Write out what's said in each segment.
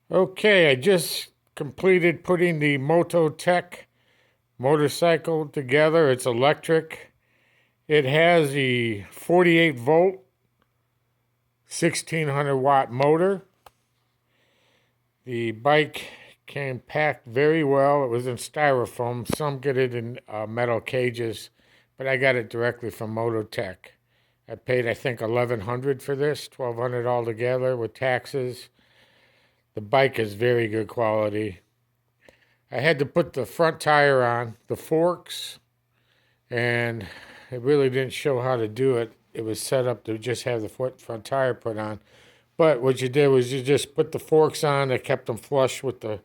Okay, I just completed putting the Mototech motorcycle together. It's electric. It has a 48 volt, 1600 watt motor. The bike came packed very well. It was in styrofoam. Some get it in metal cages, but I got it directly from Mototech. I paid, I think, 1100 for this, 1200 altogether with taxes. The bike is very good quality. I had to put the front tire on, the forks, and it really didn't show how to do it. It was set up to just have the front tire put on. But what you did was you just put the forks on. They kept them flush with the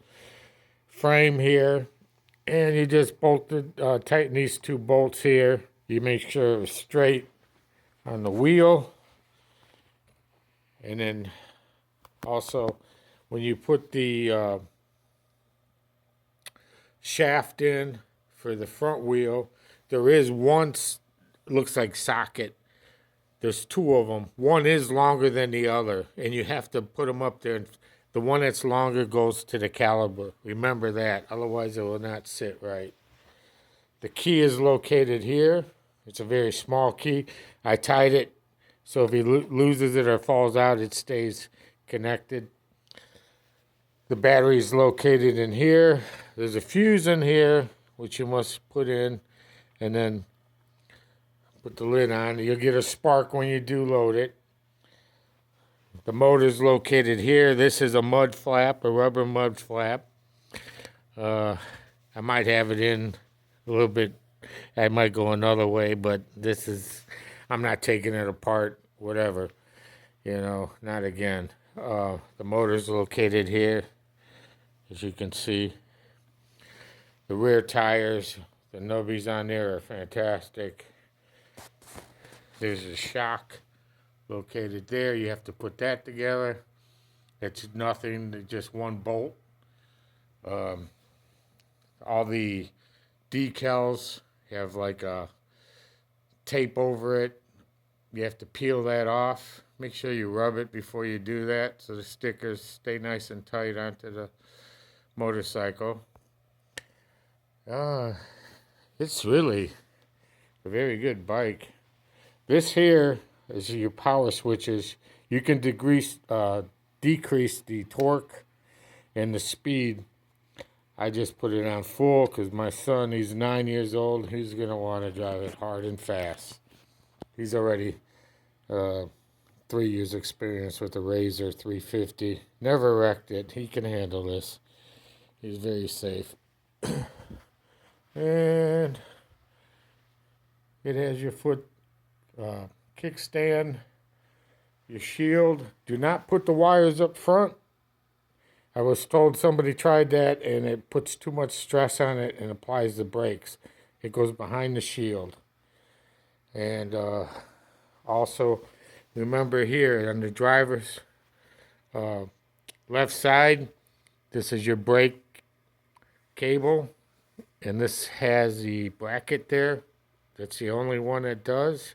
frame here. And you just tighten these two bolts here. You make sure it was straight on the wheel. And then also, when you put the shaft in for the front wheel, there is one, looks like socket. There's two of them. One is longer than the other, and you have to put them up there. The one that's longer goes to the caliber. Remember that, otherwise it will not sit right. The key is located here. It's a very small key. I tied it so if he loses it or falls out, it stays connected. The battery is located in here. There's a fuse in here, which you must put in, and then put the lid on. You'll get a spark when you do load it. The motor is located here. This is a mud flap, a rubber mud flap. I might have it in a little bit. I might go another way, but this is, I'm not taking it apart, whatever. Not again. The motor is located here, as you can see. The rear tires, the nubbies on there are fantastic. There's a shock located there. You have to put that together. It's nothing, just one bolt. All the decals have like a tape over it. You have to peel that off. Make sure you rub it before you do that so the stickers stay nice and tight onto the motorcycle. It's really a very good bike. This here is your power switches. You can decrease the torque and the speed. I just put it on full because my son, he's 9 years old. He's going to want to drive it hard and fast. He's already 3 years experience with the Razor 350. Never wrecked it. He can handle this. He's very safe. And it has your foot kickstand, your shield. Do not put the wires up front. I was told somebody tried that and it puts too much stress on it and applies the brakes. It goes behind the shield. And also, remember here on the driver's left side, this is your brake cable. And this has the bracket there. That's the only one that does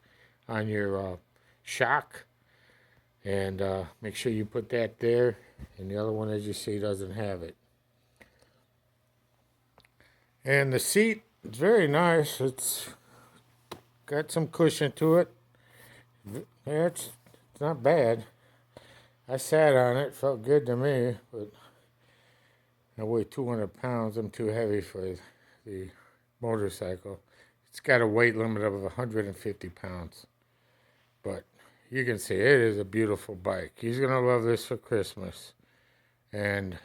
on your shock. And make sure you put that there. And the other one, as you see, doesn't have it. And the seat is very nice. It's got some cushion to it. Yeah, it's not bad. I sat on it. Felt good to me. But I weigh 200 pounds. I'm too heavy for the motorcycle. It's got a weight limit of 150 pounds. But you can see it is a beautiful bike. He's going to love this for Christmas. And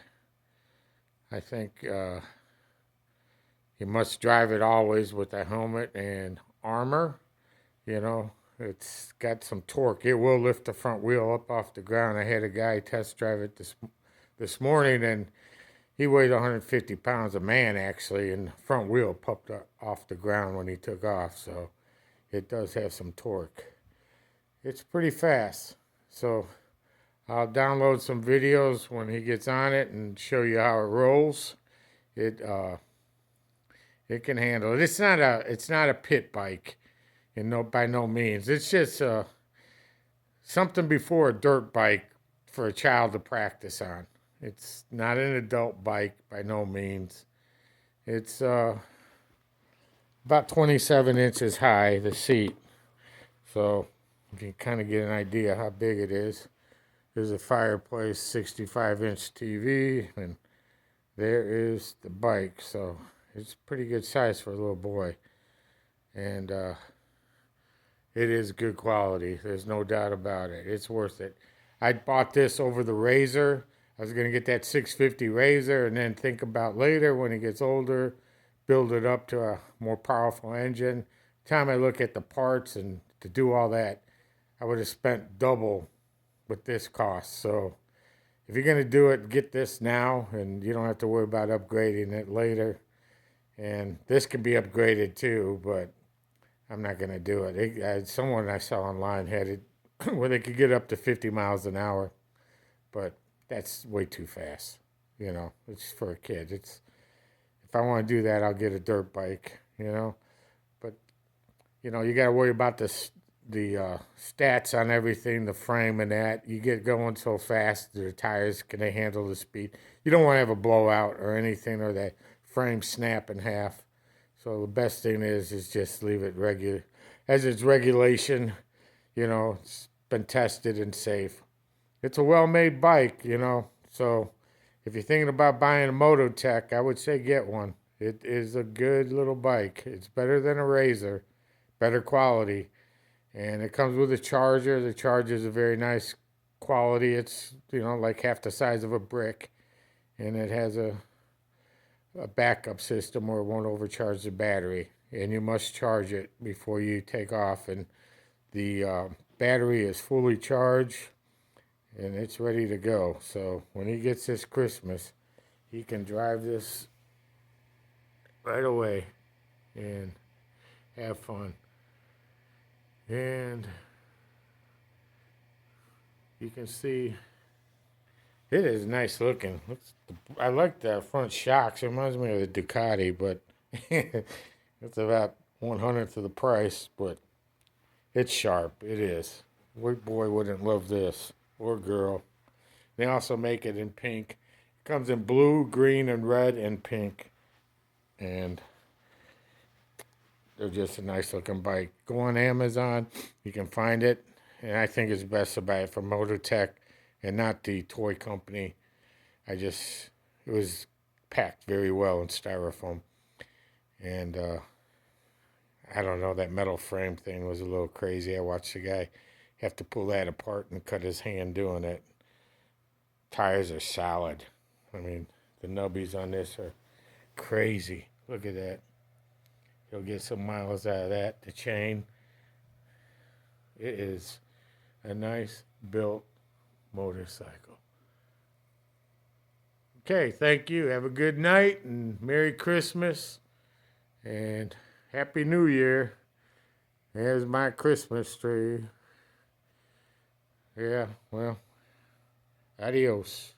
I think you must drive it always with a helmet and armor. It's got some torque. It will lift the front wheel up off the ground. I had a guy test drive it this morning, and he weighed 150 pounds, a man actually, and the front wheel popped up off the ground when he took off. So it does have some torque. It's pretty fast. So I'll download some videos when he gets on it and show you how it rolls. It can handle it. It's not a pit bike, by no means. It's just something before a dirt bike for a child to practice on. It's not an adult bike by no means. It's about 27 inches high, the seat. So you can kind of get an idea how big it is. There's a fireplace, 65-inch TV, and there is the bike. So it's pretty good size for a little boy. And it is good quality. There's no doubt about it. It's worth it. I bought this over the Razor. I was going to get that 650 Razor and then think about later when it gets older, build it up to a more powerful engine. Time I look at the parts and to do all that, I would have spent double with this cost. So if you're going to do it, get this now and you don't have to worry about upgrading it later. And this can be upgraded too, but I'm not going to do it. Someone I saw online had it where they could get up to 50 miles an hour, but that's way too fast. You know, it's for a kid. If I want to do that, I'll get a dirt bike, you know. But, you know, you got to worry about the stats on everything, the frame and that. You get going so fast, the tires, can they handle the speed? You don't want to have a blowout or anything or that frame snap in half. So the best thing is just leave it regular. As its regulation, you know, it's been tested and safe. It's a well-made bike, you know. So if you're thinking about buying a Mototech, I would say get one. It is a good little bike. It's better than a Razor, better quality. And it comes with a charger. The charger is a very nice quality. It's, you know, like half the size of a brick. And it has a backup system where it won't overcharge the battery, and you must charge it before you take off. And the battery is fully charged and it's ready to go. So when he gets this Christmas, he can drive this right away and have fun. And you can see it is nice looking. I like the front shocks. It reminds me of the Ducati, but it's about 1/100th of the price. But it's sharp. It is. What boy wouldn't love this? Or girl. They also make it in pink. It comes in blue, green, and red, and pink. And they're just a nice looking bike. Go on Amazon. You can find it. And I think it's best to buy it from Mototech and not the toy company. It was packed very well in styrofoam. And I don't know, that metal frame thing was a little crazy. I watched the guy have to pull that apart and cut his hand doing it. Tires are solid. I mean, the nubbies on this are crazy. Look at that. He'll get some miles out of that. The chain. It is a nice built motorcycle. Okay, thank you. Have a good night and Merry Christmas and Happy New Year. There's my Christmas tree. Yeah, well, adios.